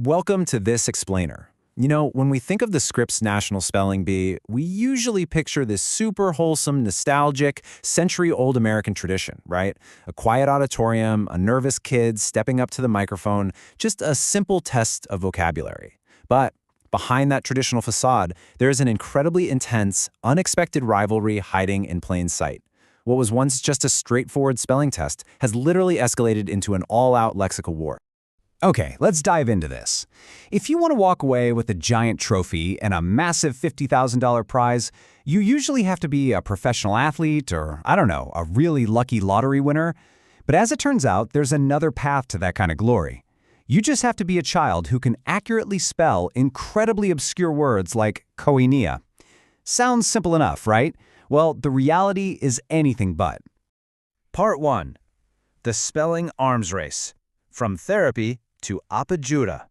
Welcome to this explainer. When we think of the Scripps National Spelling Bee, we usually picture this super wholesome, nostalgic, century-old American tradition, right? A quiet auditorium, a nervous kid stepping up to the microphone, just a simple test of vocabulary. But behind that traditional facade, there is an incredibly intense, unexpected rivalry hiding in plain sight. What was once just a straightforward spelling test has literally escalated into an all-out lexical war. Okay, let's dive into this. If you want to walk away with a giant trophy and a massive $50,000 prize, you usually have to be a professional athlete or, I don't know, a really lucky lottery winner. But as it turns out, there's another path to that kind of glory. You just have to be a child who can accurately spell incredibly obscure words like koinonia. Sounds simple enough, right? Well, the reality is anything but. Part 1. The Spelling Arms Race. From Therapy to Apajura.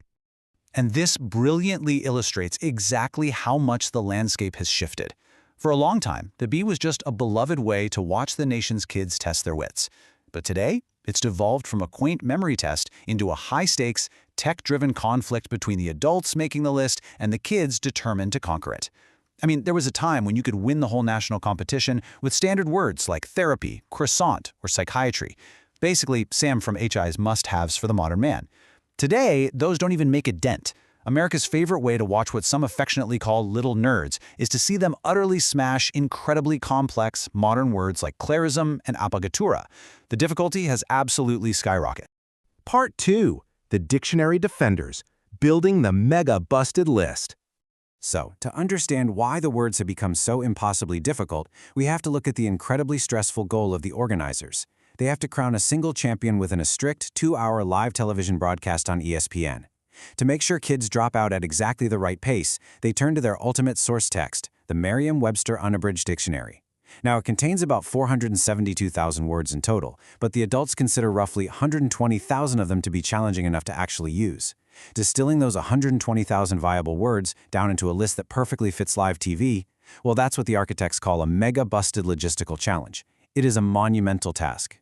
And this brilliantly illustrates exactly how much the landscape has shifted. For a long time, the bee was just a beloved way to watch the nation's kids test their wits. But today, it's devolved from a quaint memory test into a high-stakes, tech-driven conflict between the adults making the list and the kids determined to conquer it. I mean, there was a time when you could win the whole national competition with standard words like therapy, croissant, or psychiatry. Basically, Sam from HI's must-haves for the modern man. Today, those don't even make a dent. America's favorite way to watch what some affectionately call little nerds is to see them utterly smash incredibly complex modern words like clarism and appagatura. The difficulty has absolutely skyrocketed. Part 2. The Dictionary Defenders, Building the Mega-Busted List. So, to understand why the words have become so impossibly difficult, we have to look at the incredibly stressful goal of the organizers. They have to crown a single champion within a strict 2-hour live television broadcast on ESPN. To make sure kids drop out at exactly the right pace, they turn to their ultimate source text, the Merriam-Webster Unabridged Dictionary. Now, it contains about 472,000 words in total, but the adults consider roughly 120,000 of them to be challenging enough to actually use. Distilling those 120,000 viable words down into a list that perfectly fits live TV, well, that's what the architects call a mega-busted logistical challenge. It is a monumental task.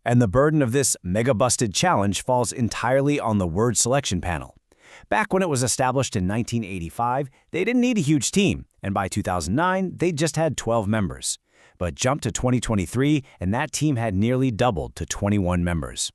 And the burden of this mega-busted challenge falls entirely on the word selection panel. Back when it was established in 1985, they didn't need a huge team, and by 2009, they just had 12 members. But jump to 2023, and that team had nearly doubled to 21 members.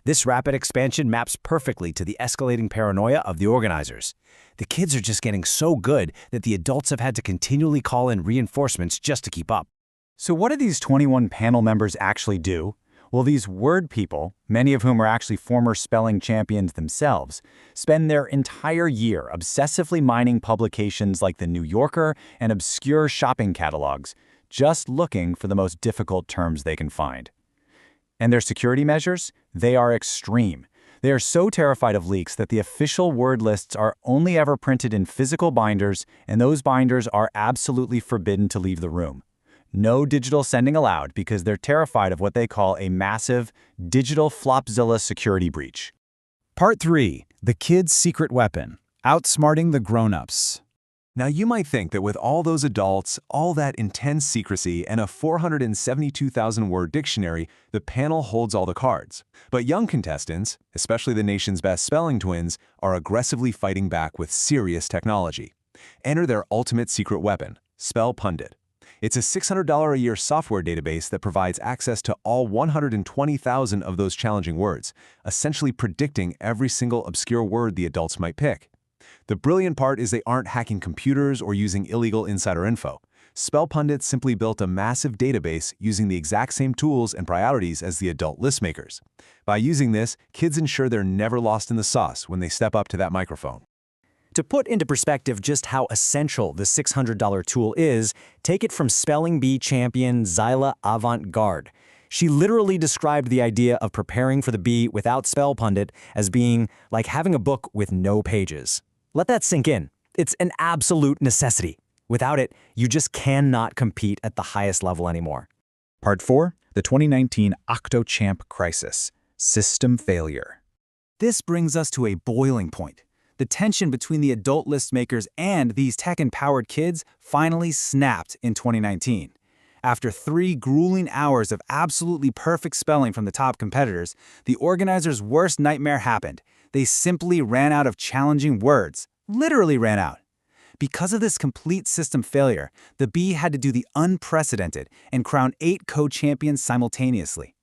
This rapid expansion maps perfectly to the escalating paranoia of the organizers. The kids are just getting so good that the adults have had to continually call in reinforcements just to keep up. So what do these 21 panel members actually do? Well, these word people, many of whom are actually former spelling champions themselves, spend their entire year obsessively mining publications like The New Yorker and obscure shopping catalogs, just looking for the most difficult terms they can find. And their security measures? They are extreme. They are so terrified of leaks that the official word lists are only ever printed in physical binders, and those binders are absolutely forbidden to leave the room. No digital sending allowed because they're terrified of what they call a massive digital Flopzilla security breach. Part 3. The Kid's Secret Weapon. Outsmarting the Grown-ups. Now, you might think that with all those adults, all that intense secrecy, and a 472,000-word dictionary, the panel holds all the cards. But young contestants, especially the nation's best spelling twins, are aggressively fighting back with serious technology. Enter their ultimate secret weapon, Spell Pundit. It's a $600 a year software database that provides access to all 120,000 of those challenging words, essentially predicting every single obscure word the adults might pick. The brilliant part is they aren't hacking computers or using illegal insider info. Spell Pundit simply built a massive database using the exact same tools and priorities as the adult list makers. By using this, kids ensure they're never lost in the sauce when they step up to that microphone. To put into perspective just how essential the $600 tool is, take it from Spelling Bee champion Zaila Avant-garde. She literally described the idea of preparing for the bee without Spell Pundit as being like having a book with no pages. Let that sink in. It's an absolute necessity. Without it, you just cannot compete at the highest level anymore. Part 4. The 2019 Octo-champ Crisis. System Failure. This brings us to a boiling point. The tension between the adult list makers and these tech-empowered kids finally snapped in 2019. After 3 grueling hours of absolutely perfect spelling from the top competitors, the organizers' worst nightmare happened. They simply ran out of challenging words. Literally ran out. Because of this complete system failure, the bee had to do the unprecedented and crown 8 co-champions simultaneously.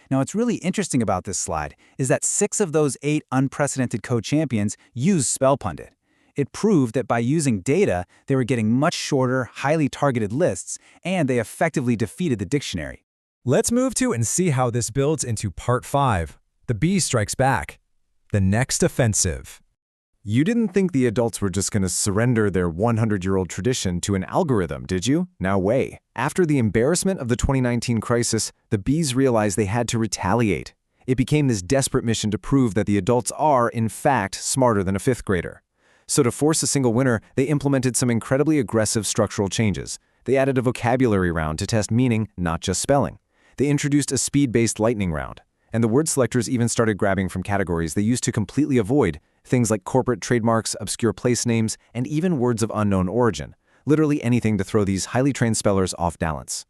Now, what's really interesting about this slide is that 6 of those 8 unprecedented co-champions used Spell Pundit. It proved that by using data, they were getting much shorter, highly targeted lists, and they effectively defeated the dictionary. Let's move to and see how this builds into Part 5. The bee strikes back. The next offensive. You didn't think the adults were just going to surrender their 100-year-old tradition to an algorithm, did you? Now way. After the embarrassment of the 2019 crisis, the bees realized they had to retaliate. It became this desperate mission to prove that the adults are, in fact, smarter than a 5th grader. So to force a single winner, they implemented some incredibly aggressive structural changes. They added a vocabulary round to test meaning, not just spelling. They introduced a speed-based lightning round. And the word selectors even started grabbing from categories they used to completely avoid, things like corporate trademarks, obscure place names, and even words of unknown origin. Literally anything to throw these highly trained spellers off balance.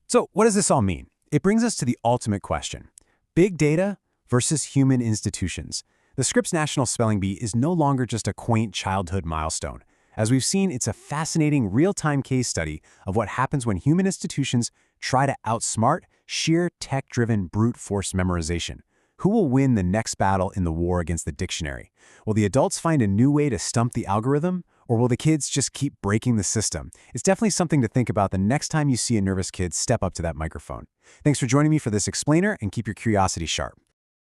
So what does this all mean? It brings us to the ultimate question. Big data versus human institutions. The Scripps National Spelling Bee is no longer just a quaint childhood milestone. As we've seen, it's a fascinating real-time case study of what happens when human institutions try to outsmart sheer tech-driven brute force memorization. Who will win the next battle in the war against the dictionary? Will the adults find a new way to stump the algorithm? Or will the kids just keep breaking the system? It's definitely something to think about the next time you see a nervous kid step up to that microphone. Thanks for joining me for this explainer, and keep your curiosity sharp.